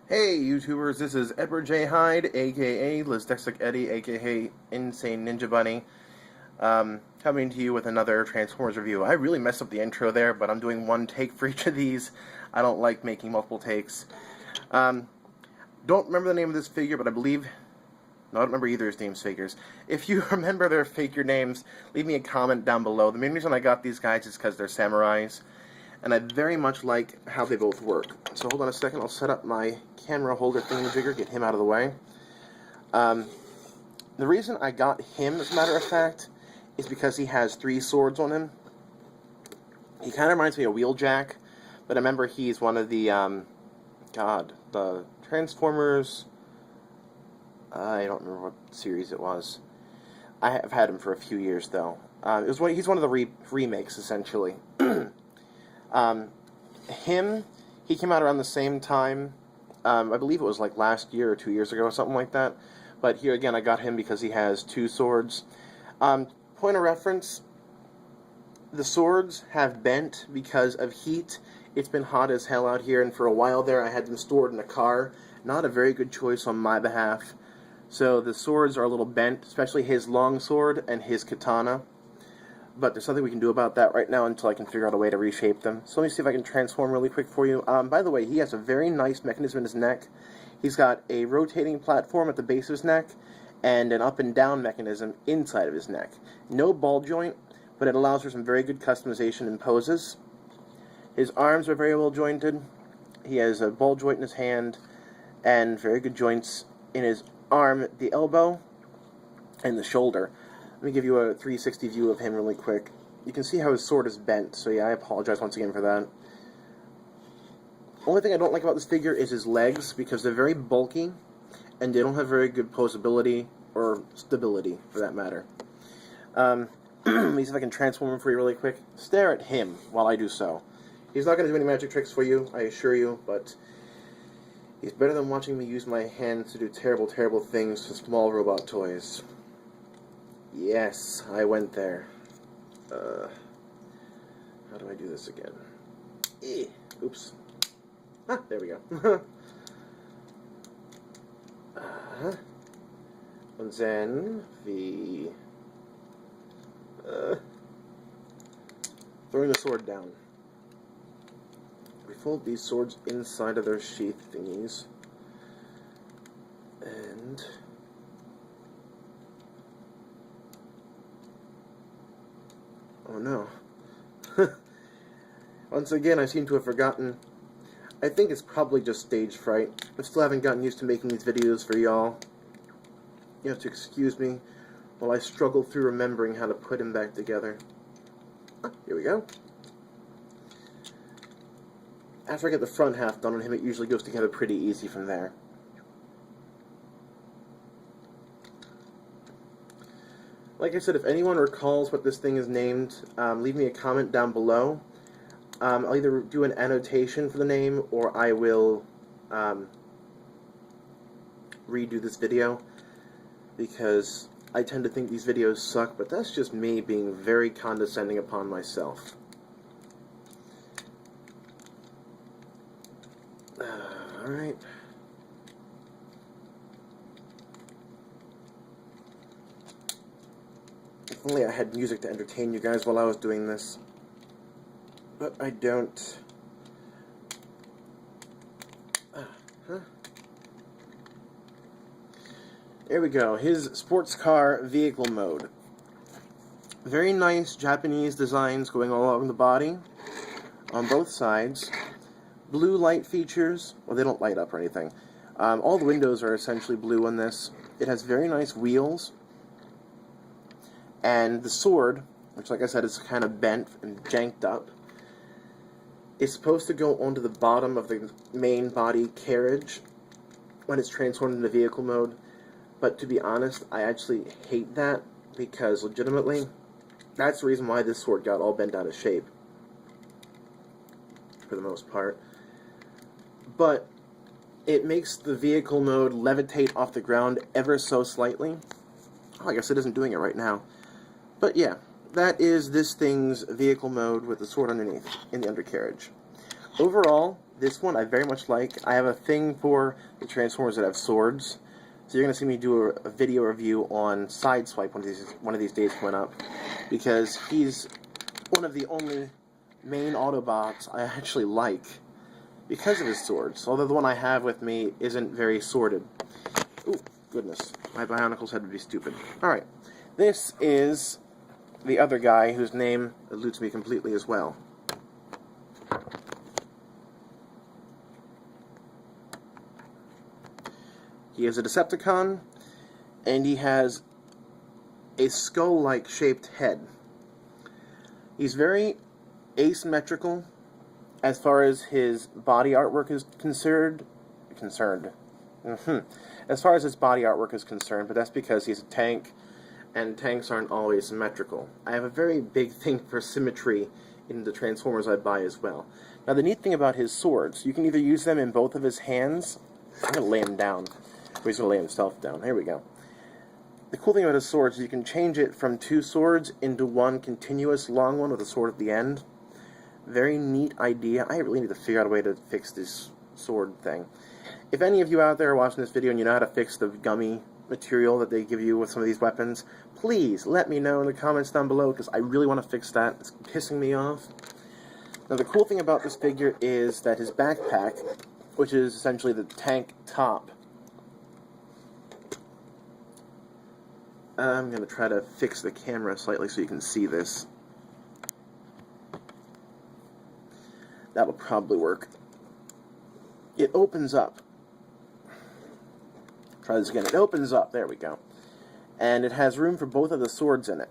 Hey YouTubers, this is Edward J. Hyde, aka Lizdexic Eddie, aka Insane Ninja Bunny, coming to you with another Transformers review. I really messed up the intro there, but I'm doing one take for each of these. I don't like making multiple takes. Don't remember the name of this figure, but I believe... No, I don't remember either of these figures. If you remember their figure names, leave me a comment down below. The main reason I got these guys is because they're samurais, and I very much like how they both work. So hold on a second, I'll set up my camera holder thingamajigger, get him out of the way. The reason I got him, as a matter of fact, is because he has 3 swords on him. He kind of reminds me of Wheeljack, but I remember he's one of the, the Transformers... I don't remember what series it was. I have had him for a few years, though. He's one of the remakes, essentially. He came out around the same time. I believe it was like last year or 2 years ago or something like that. But here again, I got him because he has 2 swords. Point of reference, the swords have bent because of heat. It's been hot as hell out here, and for a while there I had them stored in a car. Not a very good choice on my behalf. So the swords are a little bent, especially his long sword and his katana. But there's nothing we can do about that right now until I can figure out a way to reshape them. So let me see if I can transform really quick for you. By the way, he has a very nice mechanism in his neck. He's got a rotating platform at the base of his neck and an up and down mechanism inside of his neck. No ball joint, but it allows for some very good customization and poses. His arms are very well jointed. He has a ball joint in his hand and very good joints in his arm, the elbow, and the shoulder. Let me give you a 360 view of him really quick. You can see how his sword is bent, so yeah, I apologize once again for that. Only thing I don't like about this figure is his legs, because they're very bulky, and they don't have very good posability, or stability, for that matter. Let me see if I can transform him for you really quick. Stare at him while I do so. He's not going to do any magic tricks for you, I assure you, but he's better than watching me use my hands to do terrible, terrible things to small robot toys. Yes, I went there. How do I do this again? Oops. Ah, there we go. And then the... throwing the sword down. We fold these swords inside of their sheath thingies. And... oh no. Once again, I seem to have forgotten. I think it's probably just stage fright. I still haven't gotten used to making these videos for y'all. You have to excuse me while I struggle through remembering how to put him back together. Ah, here we go. After I get the front half done on him, it usually goes together pretty easy from there. Like I said, if anyone recalls what this thing is named, leave me a comment down below. I'll either do an annotation for the name, or I will redo this video, because I tend to think these videos suck, but that's just me being very condescending upon myself. Alright. If only I had music to entertain you guys while I was doing this. But I don't. There we go. His sports car vehicle mode. Very nice Japanese designs going all along the body, on both sides. Blue light features. Well, they don't light up or anything. All the windows are essentially blue on this. It has very nice wheels. And the sword, which like I said is kind of bent and janked up, is supposed to go onto the bottom of the main body carriage when it's transformed into vehicle mode. But to be honest, I actually hate that, because legitimately, that's the reason why this sword got all bent out of shape, for the most part. But it makes the vehicle mode levitate off the ground ever so slightly. Oh, I guess it isn't doing it right now. But yeah, that is this thing's vehicle mode with the sword underneath in the undercarriage. Overall, This one I very much like. I have a thing for the Transformers that have swords. So you're going to see me do a video review on Sideswipe one of these days coming up. Because he's one of the only main Autobots I actually like because of his swords. Although the one I have with me isn't very sworded. Ooh, goodness. My Bionicles had to be stupid. Alright. This is the other guy whose name eludes me completely as well. He is a Decepticon, and he has a skull-like shaped head. He's very asymmetrical as far as his body artwork is concerned. As far as his body artwork is concerned, but that's because he's a tank, and tanks aren't always symmetrical. I have a very big thing for symmetry in the Transformers I buy as well. Now, the neat thing about his swords, you can either use them in both of his hands. I'm going to lay him down. Or he's going to lay himself down. Here we go. The cool thing about his swords is you can change it from two swords into one continuous long one with a sword at the end. Very neat idea. I really need to figure out a way to fix this sword thing. If any of you out there are watching this video and you know how to fix the gummy material that they give you with some of these weapons, please let me know in the comments down below, because I really want to fix that. It's pissing me off. Now, the cool thing about this figure is that his backpack, which is essentially the tank top, I'm going to try to fix the camera slightly so you can see this. That'll probably work. It opens up. Try this again. It opens up. There we go. And it has room for both of the swords in it.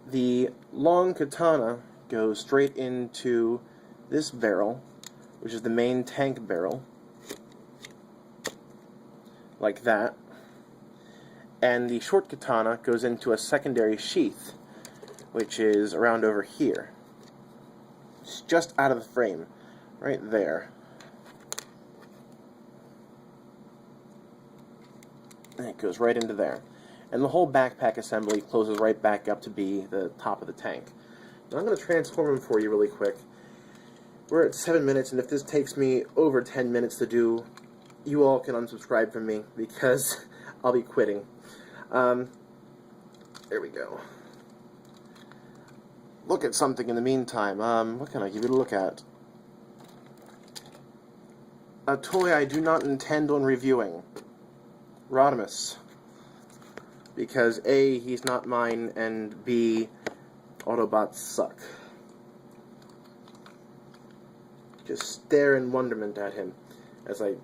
The long katana goes straight into this barrel, which is the main tank barrel. Like that. And the short katana goes into a secondary sheath, which is around over here. It's just out of the frame, right there. And it goes right into there. And the whole backpack assembly closes right back up to be the top of the tank. Now I'm going to transform him for you really quick. We're at 7 minutes, and if this takes me over 10 minutes to do, you all can unsubscribe from me, because I'll be quitting. There we go. Look at something in the meantime. What can I give you to look at? A toy I do not intend on reviewing. Rodimus. Because A, he's not mine, and B, Autobots suck. Just stare in wonderment at him as I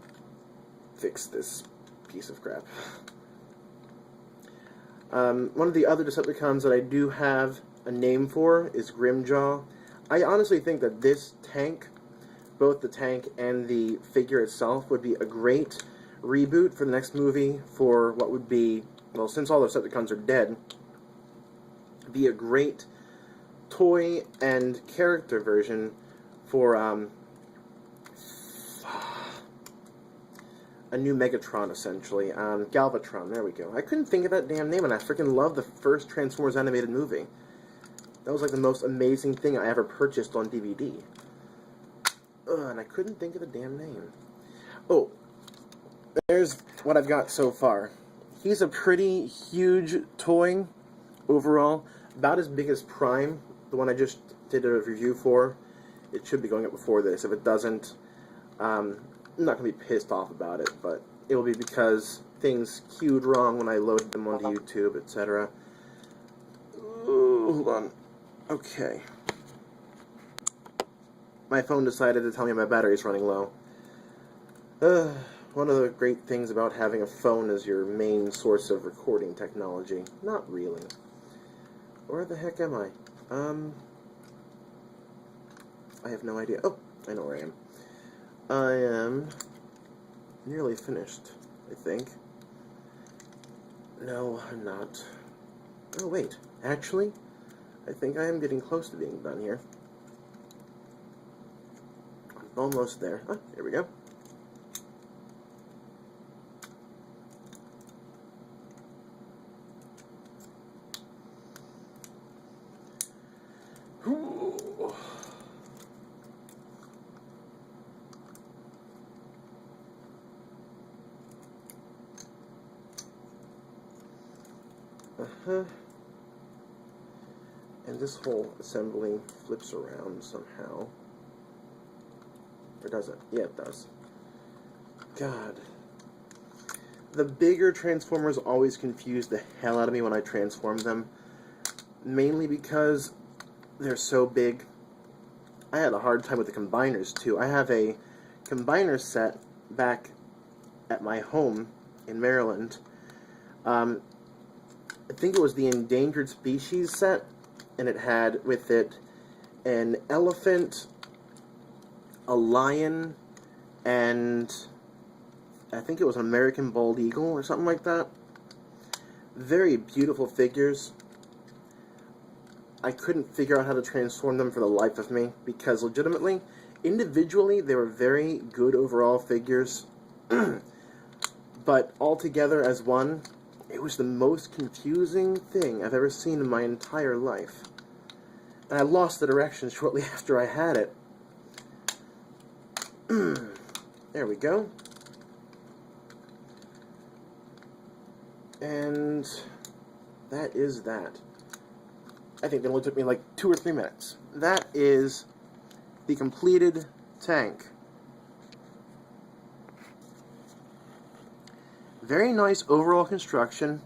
fix this piece of crap. One of the other Decepticons that I do have a name for is Grimjaw. I honestly think that this tank, both the tank and the figure itself, would be a great reboot for the next movie for what would be, well, since all the Decepticons are dead, be a great toy and character version for a new Megatron, essentially. Galvatron, there we go. I couldn't think of that damn name, and I freaking love the first Transformers animated movie. That was like the most amazing thing I ever purchased on DVD. And I couldn't think of the damn name. Oh, there's what I've got so far. He's a pretty huge toy, overall. About as big as Prime, the one I just did a review for. It should be going up before this. If it doesn't, I'm not going to be pissed off about it, but it will be because things queued wrong when I loaded them onto YouTube, etc. Ooh, hold on. Okay. My phone decided to tell me my battery's running low. One of the great things about having a phone as your main source of recording technology. Not really. Where the heck am I? I have no idea. Oh, I know where I am. I am nearly finished, I think. No, I'm not. Oh, wait. Actually, I think I am getting close to being done here. I'm almost there. Ah, here we go. Uh-huh. And this whole assembly flips around somehow. Or does it? Yeah, it does. God. The bigger Transformers always confuse the hell out of me when I transform them. Mainly because they're so big. I had a hard time with the combiners, too. I have a combiner set back at my home in Maryland. I think it was the Endangered Species set, and it had with it an elephant, a lion, and I think it was an American bald eagle or something like that. Very beautiful figures. I couldn't figure out how to transform them for the life of me, because legitimately, individually, they were very good overall figures, but altogether as one, it was the most confusing thing I've ever seen in my entire life. And I lost the direction shortly after I had it. There we go. And that is that. I think it only took me like 2 or 3 minutes. That is the completed tank. Very nice overall construction.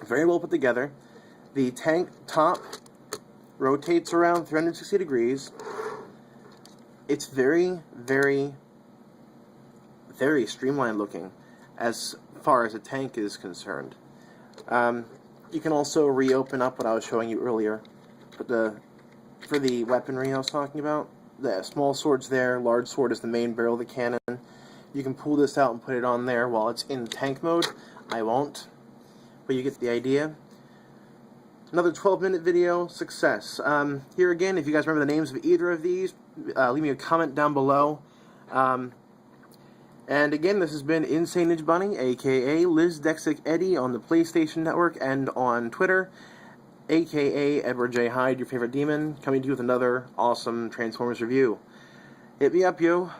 Very well put together. The tank top rotates around 360 degrees. It's very, very, very streamlined looking as far as a tank is concerned. You can also reopen up what I was showing you earlier, for the weaponry I was talking about. The small sword's there, large sword is the main barrel of the cannon. You can pull this out and put it on there while it's in tank mode. I won't, but you get the idea. Another 12-minute video, success. Here again, if you guys remember the names of either of these, leave me a comment down below. And again, this has been Insane Ninja Bunny, aka Liz Dexic Eddie on the PlayStation Network and on Twitter, aka Edward J. Hyde, your favorite demon, coming to you with another awesome Transformers review. Hit me up, yo.